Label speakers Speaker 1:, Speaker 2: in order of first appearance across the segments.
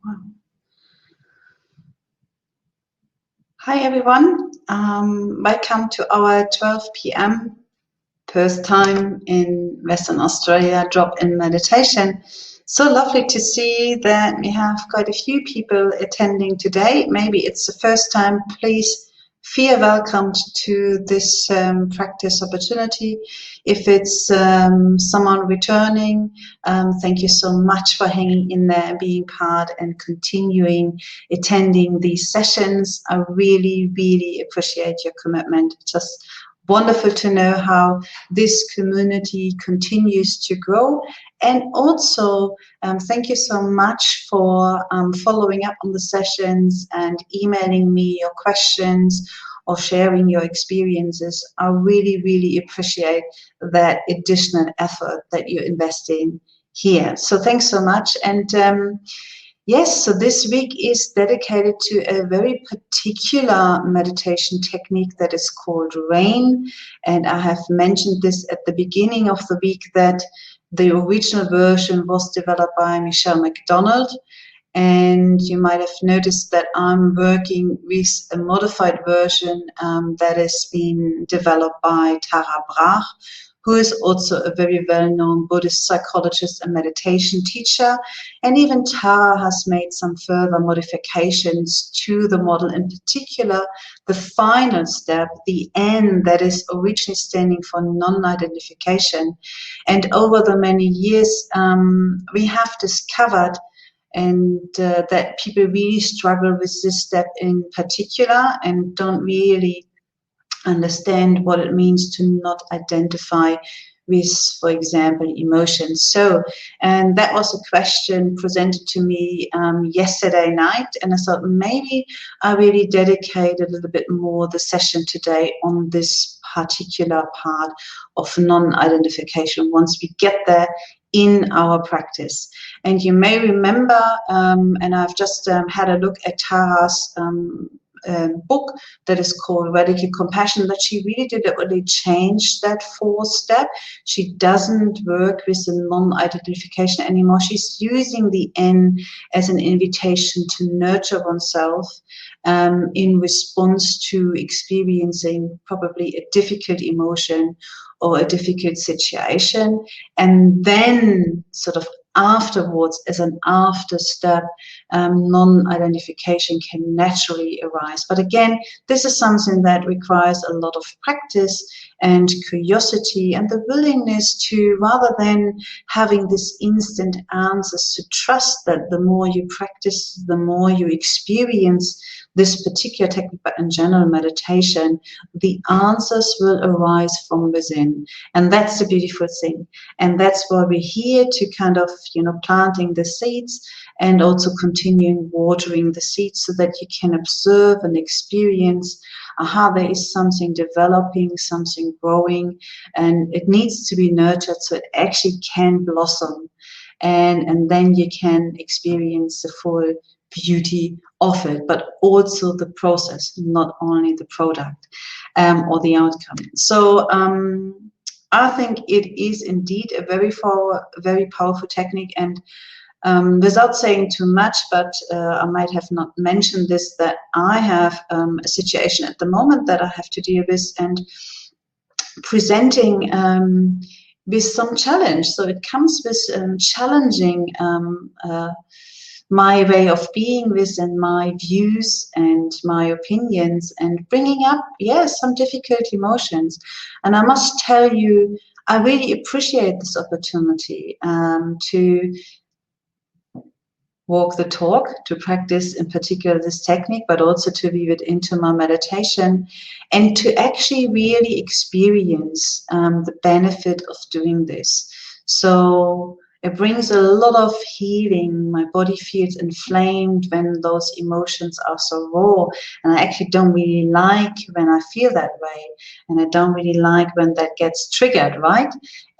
Speaker 1: Wow. Hi everyone, welcome to our 12 p.m. first time in Western Australia drop-in meditation. So lovely to see that we have quite a few people attending today. Maybe it's the first time. Please feel welcomed to this practice opportunity. If it's someone returning, thank you so much for hanging in there, being part and continuing attending these sessions. I really, really appreciate your commitment. Just wonderful to know how this community continues to grow. And also, thank you so much for following up on the sessions and emailing me your questions or sharing your experiences. I really, really appreciate that additional effort that you're investing here. So thanks so much. And yes, so this week is dedicated to a very particular meditation technique that is called RAIN. And I have mentioned this at the beginning of the week that the original version was developed by Michelle McDonald. And you might have noticed that I'm working with a modified version that has been developed by Tara Brach, who is also a very well-known Buddhist psychologist and meditation teacher. And even Tara has made some further modifications to the model, in particular, the final step, the N, that is originally standing for non-identification. And over the many years, we have discovered that people really struggle with this step in particular and don't really understand what it means to not identify with, for example, emotions. So, and that was a question presented to me yesterday night, and I thought maybe I really dedicate a little bit more the session today on this particular part of non-identification once we get there in our practice. And you may remember, and I've just had a look at Tara's book that is called Radical Compassion, that she really deliberately changed that fourth step. She doesn't work with the non-identification anymore. She's using the N as an invitation to nurture oneself in response to experiencing probably a difficult emotion or a difficult situation, and then sort of afterwards, as an after step, non-identification can naturally arise. But again, this is something that requires a lot of practice and curiosity and the willingness to, rather than having this instant answers, to trust that the more you practice, the more you experience this particular technique, but in general meditation, the answers will arise from within. And that's the beautiful thing. And that's why we're here to kind of, planting the seeds and also continuing watering the seeds so that you can observe and experience, there is something developing, something growing, and it needs to be nurtured so it actually can blossom. And then you can experience the full beauty of it, but also the process, not only the product or the outcome. So I think it is indeed a very powerful technique. And without saying too much, but I might have not mentioned this, that I have a situation at the moment that I have to deal with and presenting with some challenge. So it comes with challenging my way of being with and my views and my opinions, and bringing up, some difficult emotions. And I must tell you, I really appreciate this opportunity to walk the talk, to practice in particular this technique, but also to weave it into my meditation and to actually really experience the benefit of doing this. So it brings a lot of healing. My body feels inflamed when those emotions are so raw. And I actually don't really like when I feel that way. And I don't really like when that gets triggered, right?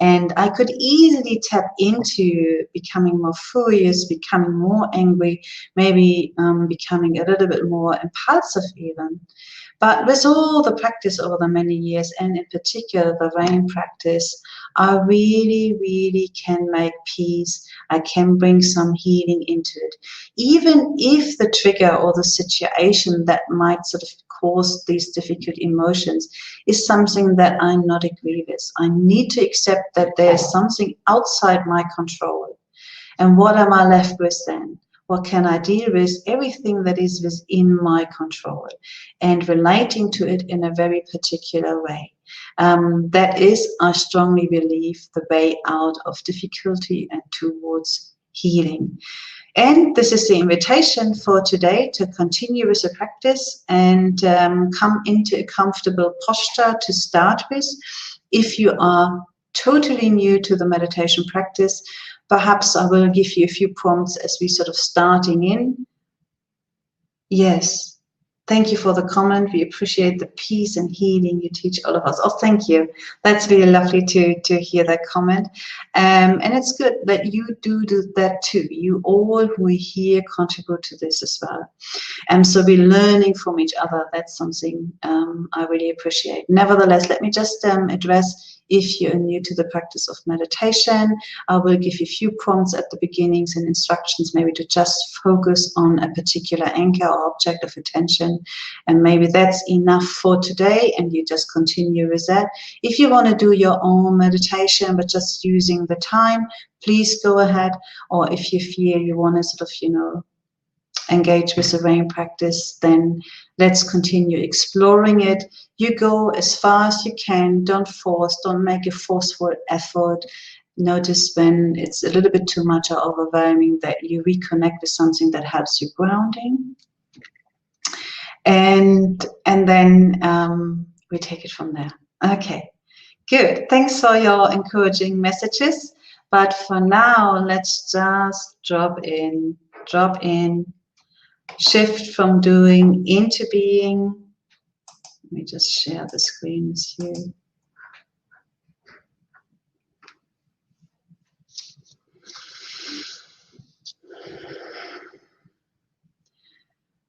Speaker 1: And I could easily tap into becoming more furious, becoming more angry, maybe becoming a little bit more impulsive even. But with all the practice over the many years, and in particular the rain practice, I really, really can make peace. I can bring some healing into it. Even if the trigger or the situation that might sort of cause these difficult emotions is something that I'm not agree with. I need to accept that there's something outside my control. And what am I left with then? What can I deal with? Everything that is within my control and relating to it in a very particular way. That is, I strongly believe, the way out of difficulty and towards healing. And this is the invitation for today to continue with the practice and come into a comfortable posture to start with. If you are totally new to the meditation practice, perhaps I will give you a few prompts as we sort of starting in. Yes. Thank you for the comment. We appreciate the peace and healing you teach all of us. Oh, thank you. That's really lovely to hear that comment. And it's good that you do that too. You all who are here contribute to this as well. And so we're learning from each other. That's something I really appreciate. Nevertheless, let me just address, if you're new to the practice of meditation, I will give you a few prompts at the beginnings and instructions, maybe to just focus on a particular anchor or object of attention. And maybe that's enough for today, and you just continue with that. If you want to do your own meditation, but just using the time, please go ahead. Or if you feel you want to sort of, engage with the rain practice, then let's continue exploring it. You go as far as you can. Don't force, don't make a forceful effort. Notice when it's a little bit too much or overwhelming that you reconnect with something that helps you grounding. And then we take it from there. Okay, good. Thanks for your encouraging messages. But for now, let's just drop in. Shift from doing into being. Let me just share the screen with you.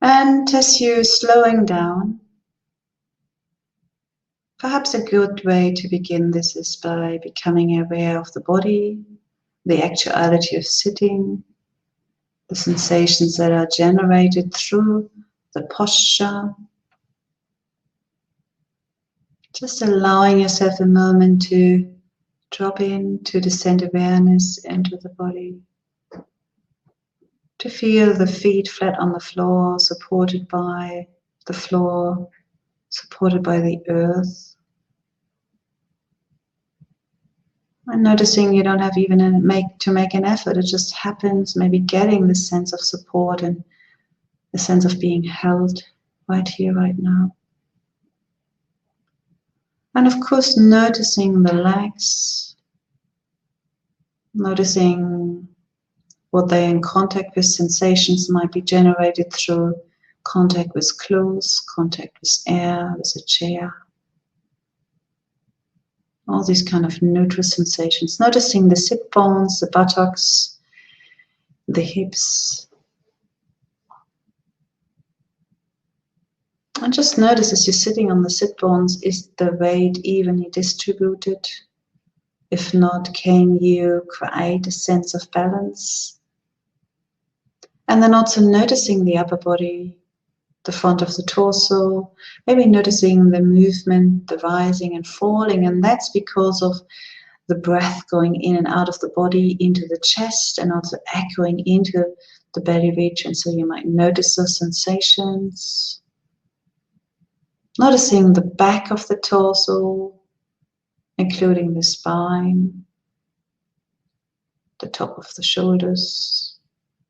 Speaker 1: And as you're slowing down, perhaps a good way to begin this is by becoming aware of the body, the actuality of sitting, the sensations that are generated through the posture. Just allowing yourself a moment to drop into the descend awareness into the body. To feel the feet flat on the floor, supported by the floor, supported by the earth. And noticing you don't have even to make an effort, it just happens, maybe getting this sense of support and the sense of being held right here, right now. And of course, noticing the legs, noticing what they're in contact with, sensations might be generated through contact with clothes, contact with air, with a chair. All these kind of neutral sensations. Noticing the sit bones, the buttocks, the hips. And just notice as you're sitting on the sit bones, is the weight evenly distributed? If not, can you create a sense of balance? And then also noticing the upper body, the front of the torso, maybe noticing the movement, the rising and falling, and that's because of the breath going in and out of the body into the chest and also echoing into the belly region. So you might notice those sensations. Noticing the back of the torso, including the spine, the top of the shoulders.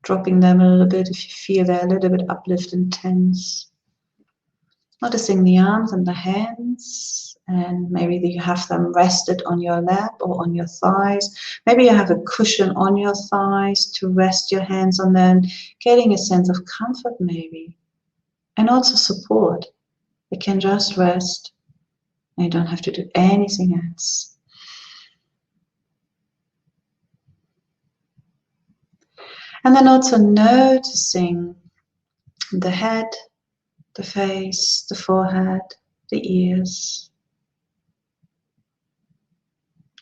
Speaker 1: Dropping them a little bit if you feel they're a little bit uplift and tense. Noticing the arms and the hands, and maybe you have them rested on your lap or on your thighs. Maybe you have a cushion on your thighs to rest your hands on them, getting a sense of comfort maybe, and also support. They can just rest. You don't have to do anything else. And then also noticing the head, the face, the forehead, the ears.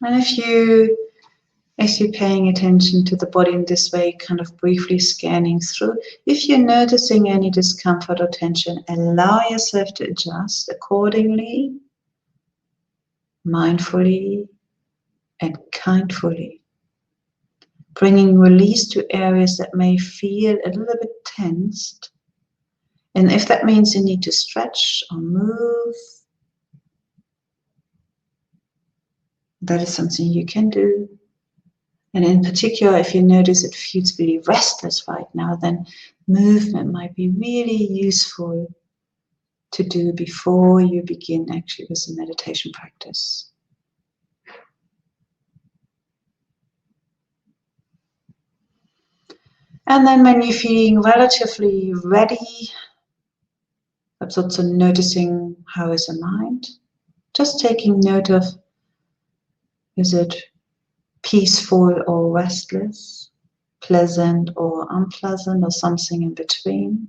Speaker 1: And as you're paying attention to the body in this way, kind of briefly scanning through, if you're noticing any discomfort or tension, allow yourself to adjust accordingly, mindfully and kindfully, bringing release to areas that may feel a little bit tensed. And if that means you need to stretch or move, that is something you can do. And in particular, if you notice it feels really restless right now, then movement might be really useful to do before you begin actually with the meditation practice. And then when you're feeling relatively ready, perhaps also noticing how is the mind, just taking note of, is it peaceful or restless, pleasant or unpleasant, or something in between.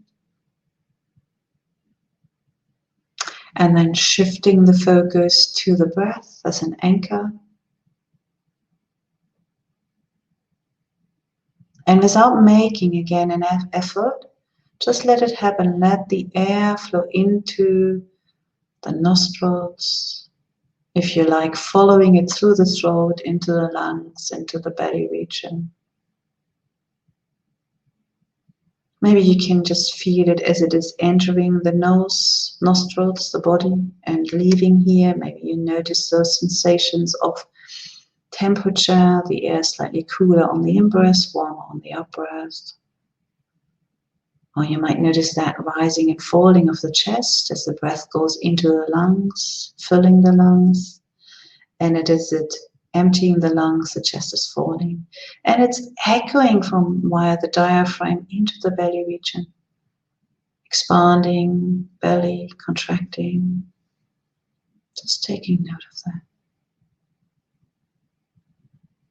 Speaker 1: And then shifting the focus to the breath as an anchor. And without making again an effort, just let it happen. Let the air flow into the nostrils. If you like, following it through the throat, into the lungs, into the belly region. Maybe you can just feel it as it is entering the nose, nostrils, the body, and leaving here. Maybe you notice those sensations of temperature, the air slightly cooler on the in-breath, warmer on the out-breath. Or you might notice that rising and falling of the chest as the breath goes into the lungs, filling the lungs. And it emptying the lungs, the chest is falling. And it's echoing from via the diaphragm into the belly region. Expanding, belly contracting. Just taking note of that.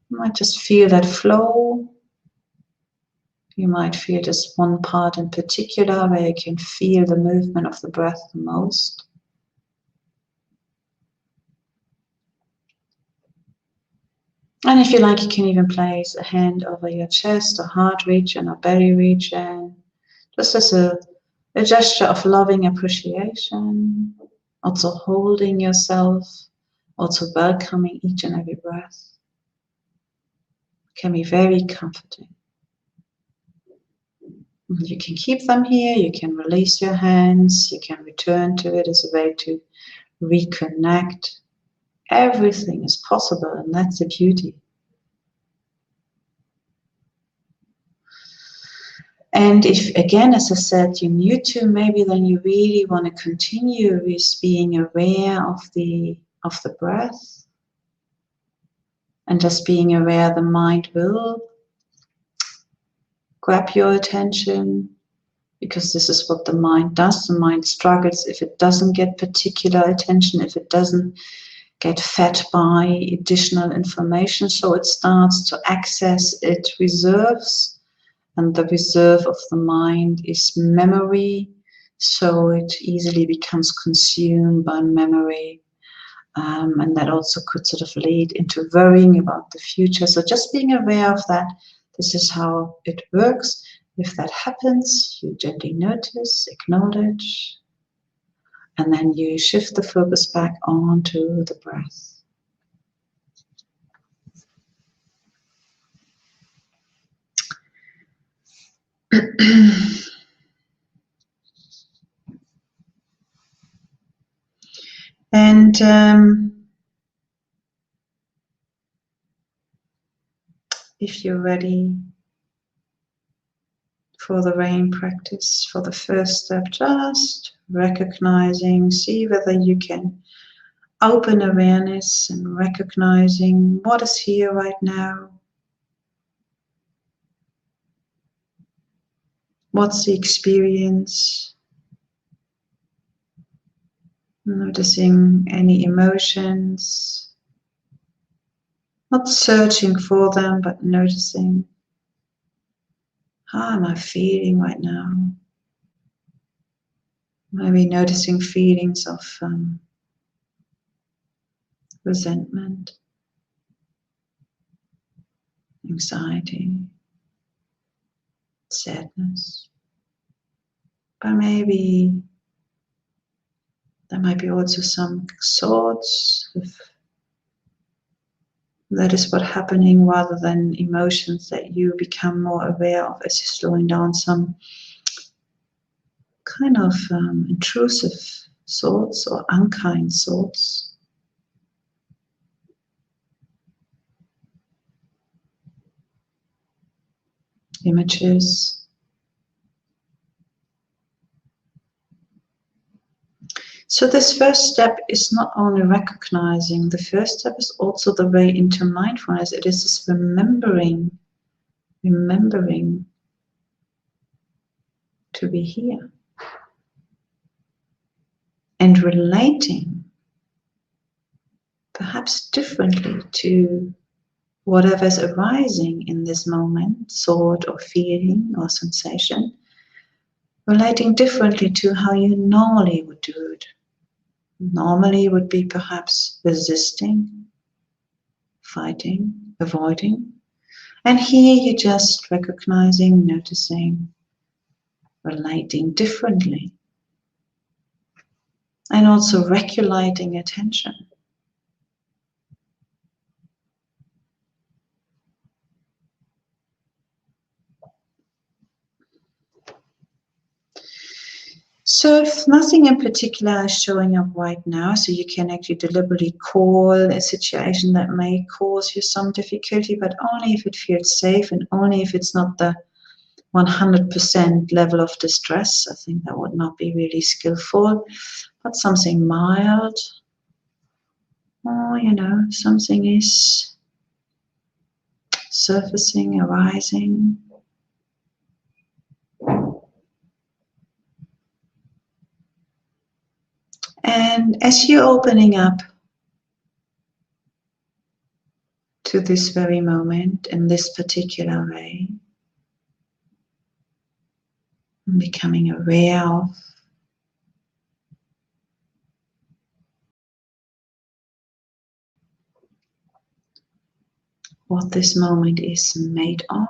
Speaker 1: You might just feel that flow. You might feel just one part in particular where you can feel the movement of the breath the most. And if you like, you can even place a hand over your chest or heart region or belly region, just as a gesture of loving appreciation, also holding yourself, also welcoming each and every breath. Can be very comforting. You can keep them here, you can release your hands, you can return to it as a way to reconnect. Everything is possible, and that's the beauty. And if, again, as I said, you're new to, maybe then you really want to continue with being aware of the breath. And just being aware the mind will grab your attention, because this is what the mind does. The mind struggles if it doesn't get particular attention, if it doesn't get fed by additional information. So it starts to access its reserves. And the reserve of the mind is memory. So it easily becomes consumed by memory. And that also could sort of lead into worrying about the future. So just being aware of that, this is how it works. If that happens, you gently notice, acknowledge, and then you shift the focus back onto the breath. And if you're ready for the rain practice, for the first step, just recognizing, see whether you can open awareness and recognizing what is here right now. What's the experience? Noticing any emotions. Not searching for them, but noticing. How am I feeling right now? Maybe noticing feelings of resentment, anxiety, sadness. But maybe there might be also some thoughts of that is what's happening, rather than emotions that you become more aware of as you're slowing down, some kind of intrusive thoughts or unkind thoughts. Images. So this first step is not only recognizing, the first step is also the way into mindfulness. It is this remembering to be here. And relating perhaps differently to whatever's arising in this moment, thought or feeling or sensation, relating differently to how you normally would do it. Normally would be perhaps resisting, fighting, avoiding. And here you're just recognizing, noticing, relating differently. And also regulating attention. So if nothing in particular is showing up right now, so you can actually deliberately call a situation that may cause you some difficulty, but only if it feels safe and only if it's not the 100% level of distress. I think that would not be really skillful, but something mild. Or, something is surfacing, arising. And as you're opening up to this very moment in this particular way, and becoming aware of what this moment is made of.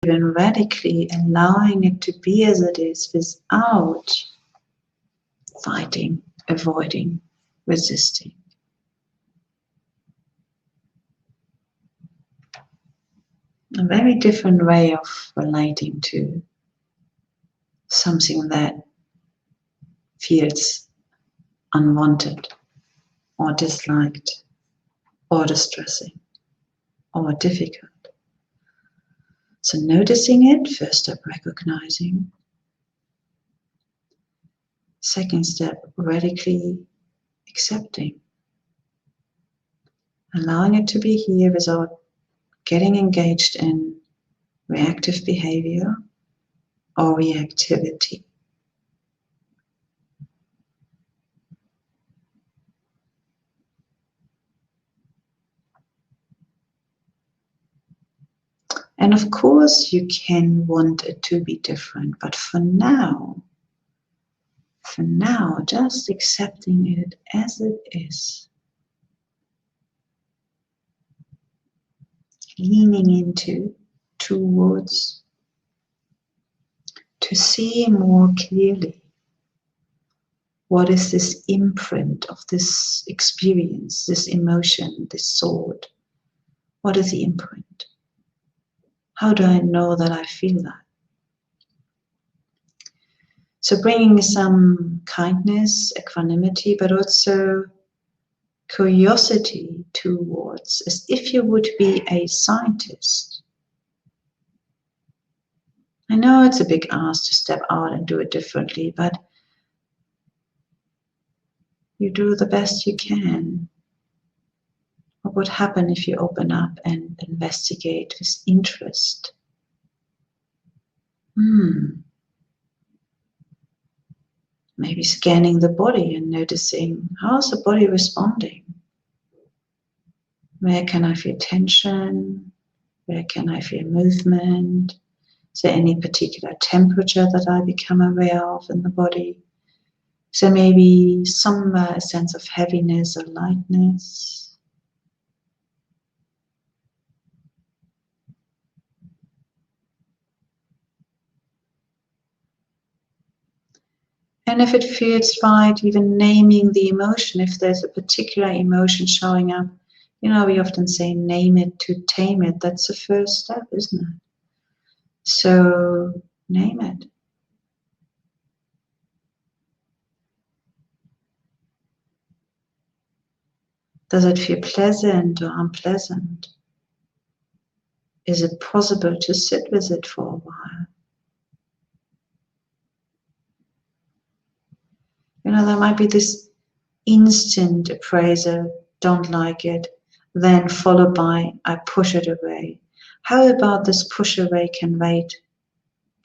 Speaker 1: Even radically allowing it to be as it is without fighting, avoiding, resisting. A very different way of relating to something that feels unwanted or disliked or distressing or difficult. So noticing it, first step recognizing. Second step, radically accepting. Allowing it to be here without getting engaged in reactive behavior or reactivity. And of course you can want it to be different, but for now, just accepting it as it is. Leaning into, towards, to see more clearly what is this imprint of this experience, this emotion, this thought. What is the imprint? How do I know that I feel that? So bringing some kindness, equanimity, but also curiosity towards, as if you would be a scientist. I know it's a big ask to step out and do it differently, but you do the best you can. What would happen if you open up and investigate with interest? Maybe scanning the body and noticing, how's the body responding? Where can I feel tension? Where can I feel movement? Is there any particular temperature that I become aware of in the body? Is there maybe somewhere a sense of heaviness or lightness? And if it feels right, even naming the emotion, if there's a particular emotion showing up, you know, we often say name it to tame it. That's the first step, isn't it? So name it. Does it feel pleasant or unpleasant? Is it possible to sit with it for a while? You know, there might be this instant appraisal, don't like it, then followed by, I push it away. How about this push away can wait?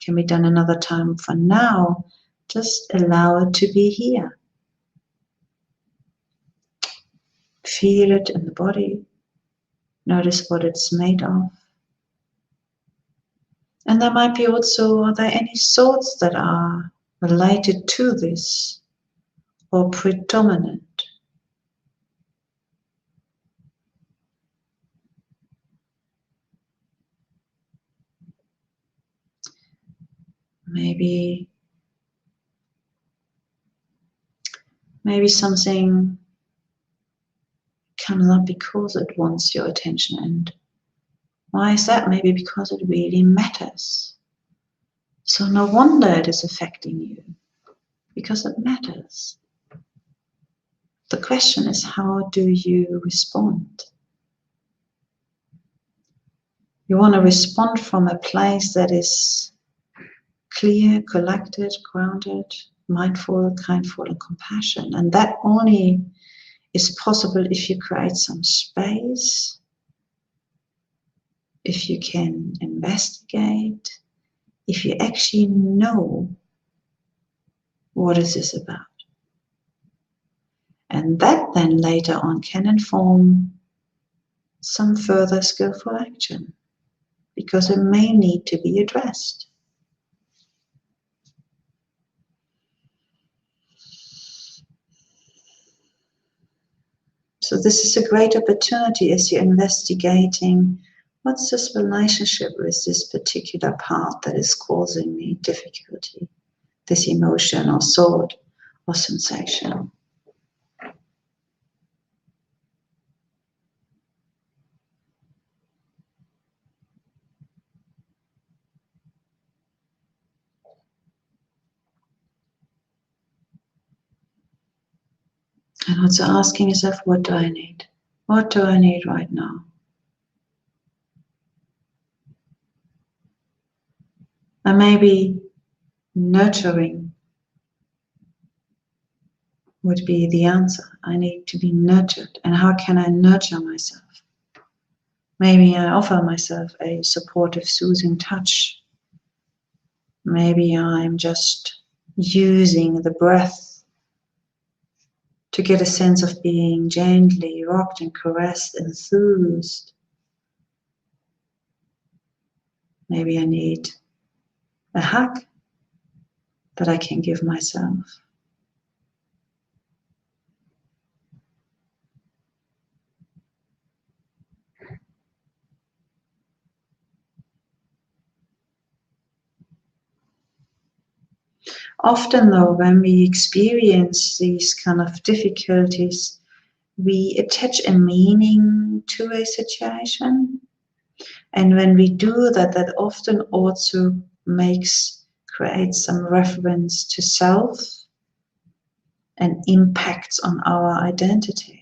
Speaker 1: Can be done another time. For now, just allow it to be here. Feel it in the body. Notice what it's made of. And there might be also, are there any thoughts that are related to this or predominant? Maybe something comes up because it wants your attention. And why is that? Maybe because it really matters. So no wonder it is affecting you, because it matters. The question is, how do you respond? You want to respond from a place that is clear, collected, grounded, mindful, kindful, and compassion. And that only is possible if you create some space, if you can investigate, if you actually know what is this about. And that then later on can inform some further skillful action, because it may need to be addressed. So this is a great opportunity as you're investigating, what's this relationship with this particular part that is causing me difficulty, this emotion or thought or sensation. And also asking yourself, what do I need? What do I need right now? And maybe nurturing would be the answer. I need to be nurtured. And how can I nurture myself? Maybe I offer myself a supportive, soothing touch. Maybe I'm just using the breath to get a sense of being gently rocked and caressed and soothed. Maybe I need a hug that I can give myself. Often though, when we experience these kind of difficulties, we attach a meaning to a situation. And when we do that, that often also creates some reference to self and impacts on our identity.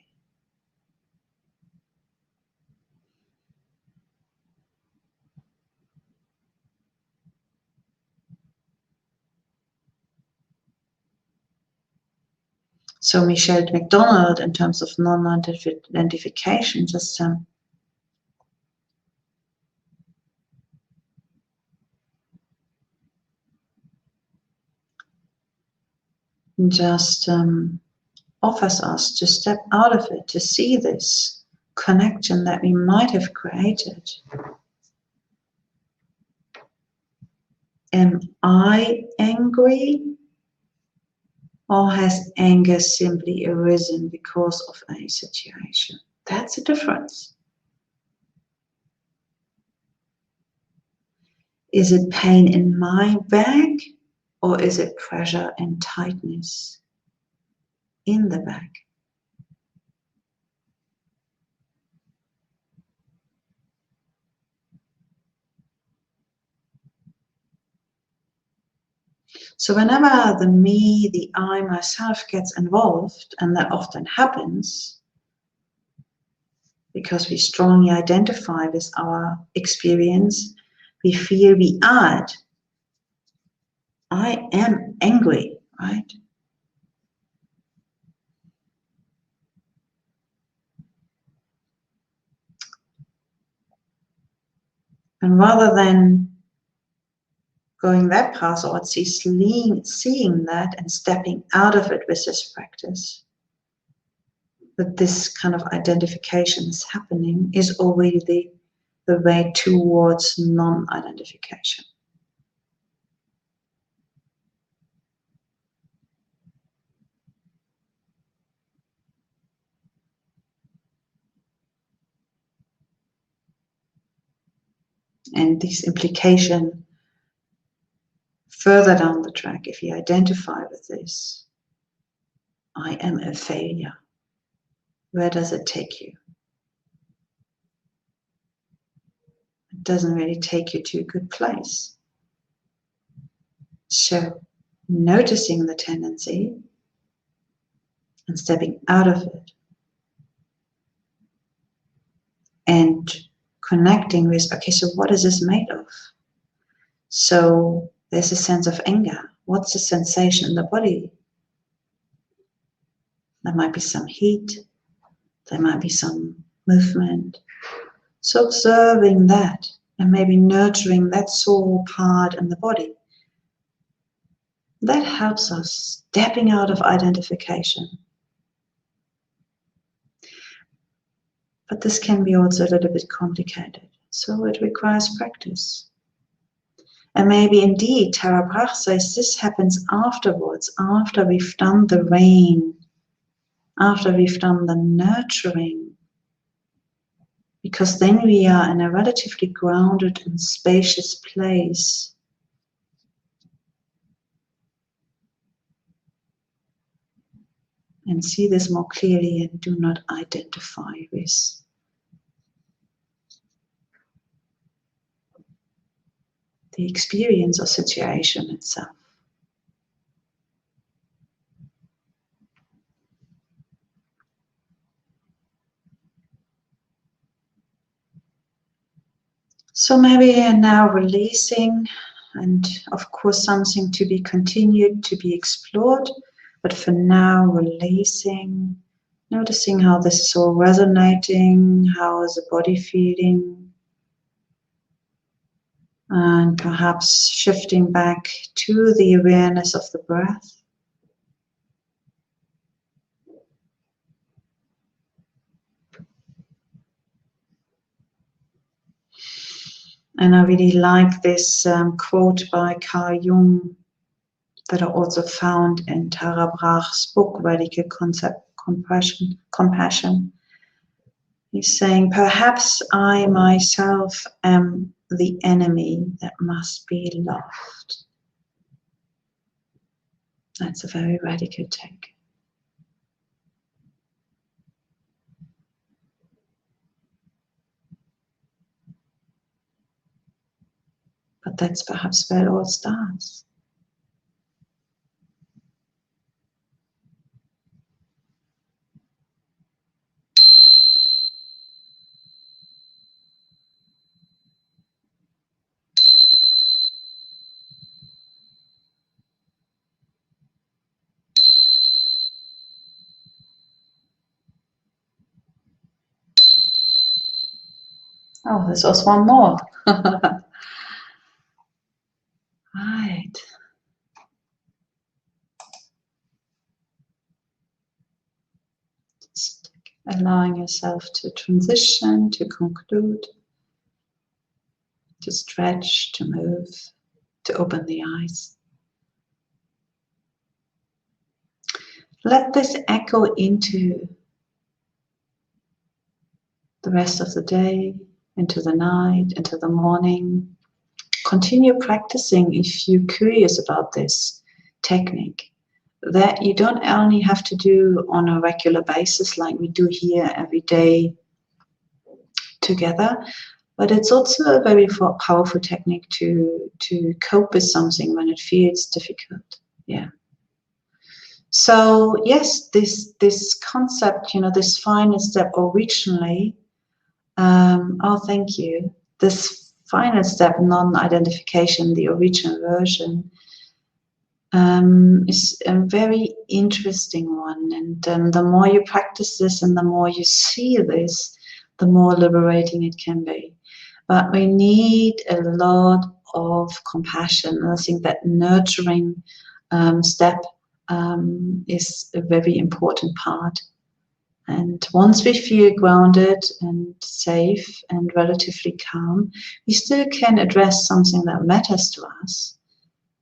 Speaker 1: So Michelle McDonald, in terms of non-identification, just offers us to step out of it, to see this connection that we might have created Am I angry? Or has anger simply arisen because of a situation? That's a difference. Is it pain in my back, or is it pressure and tightness in the back? So whenever the me, the I, myself gets involved, and that often happens because we strongly identify with our experience, we feel we are it. I am angry, right? And rather than going that path, or seeing that and stepping out of it with this practice, that this kind of identification is happening, is already the way towards non-identification. And this implication further down the track, if you identify with this, I am a failure. Where does it take you? It doesn't really take you to a good place. So, noticing the tendency and stepping out of it and connecting with, okay, so what is this made of? So there's a sense of anger. What's the sensation in the body? There might be some heat. There might be some movement. So observing that and maybe nurturing that soul part in the body. That helps us stepping out of identification. But this can be also a little bit complicated. So it requires practice. And maybe indeed, Tara Brach says this happens afterwards, after we've done the rain, after we've done the nurturing. Because then we are in a relatively grounded and spacious place. And see this more clearly and do not identify with the experience or situation itself. So maybe now releasing, and of course something to be continued, to be explored, but for now releasing, noticing how this is all resonating, how is the body feeling, and perhaps shifting back to the awareness of the breath. And I really like this quote by Carl Jung that I also found in Tara Brach's book, Radical Concept Compassion. He's saying, perhaps I myself am the enemy that must be loved. That's a very radical take. But that's perhaps where it all starts. Oh, there's also one more. Right. Just allowing yourself to transition, to conclude, to stretch, to move. to open the eyes. Let this echo into the rest of the day, into the night, into the morning. Continue practicing if you're curious about this technique, that you don't only have to do on a regular basis like we do here every day together, but it's also a very powerful technique to cope with something when it feels difficult. Yeah. So yes, this concept, this final step originally, oh, thank you. This final step, non-identification, the original version, is a very interesting one. And the more you practice this and the more you see this, the more liberating it can be. But we need a lot of compassion. And I think that nurturing step is a very important part. And once we feel grounded and safe and relatively calm, we still can address something that matters to us.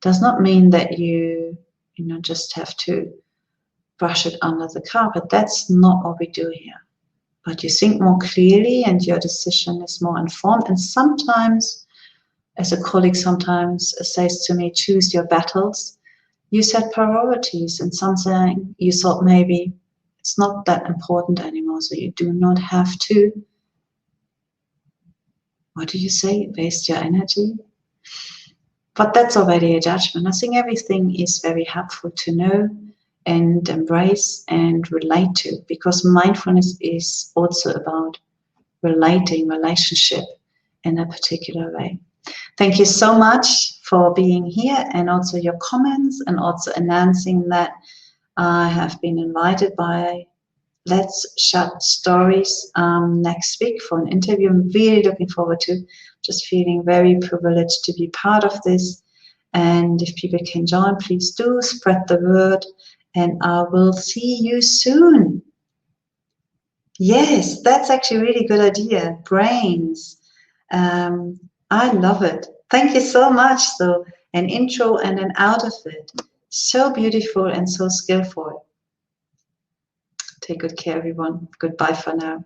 Speaker 1: Does not mean that you just have to brush it under the carpet. That's not what we do here. But you think more clearly and your decision is more informed. And sometimes, as a colleague sometimes says to me, choose your battles. You set priorities and something you thought maybe it's not that important anymore, so you do not have to, what do you say, waste your energy? But that's already a judgment. I think everything is very helpful to know and embrace and relate to, because mindfulness is also about relationship in a particular way. Thank you so much for being here, and also your comments, and also announcing that I have been invited by Let's Shut Stories next week for an interview. I'm really looking forward to, just feeling very privileged to be part of this. And if people can join, please do spread the word, and I will see you soon. Yes, that's actually a really good idea. Brains. I love it. Thank you so much. So an intro and an out of it. So beautiful and so skillful. Take good care, everyone. Goodbye for now.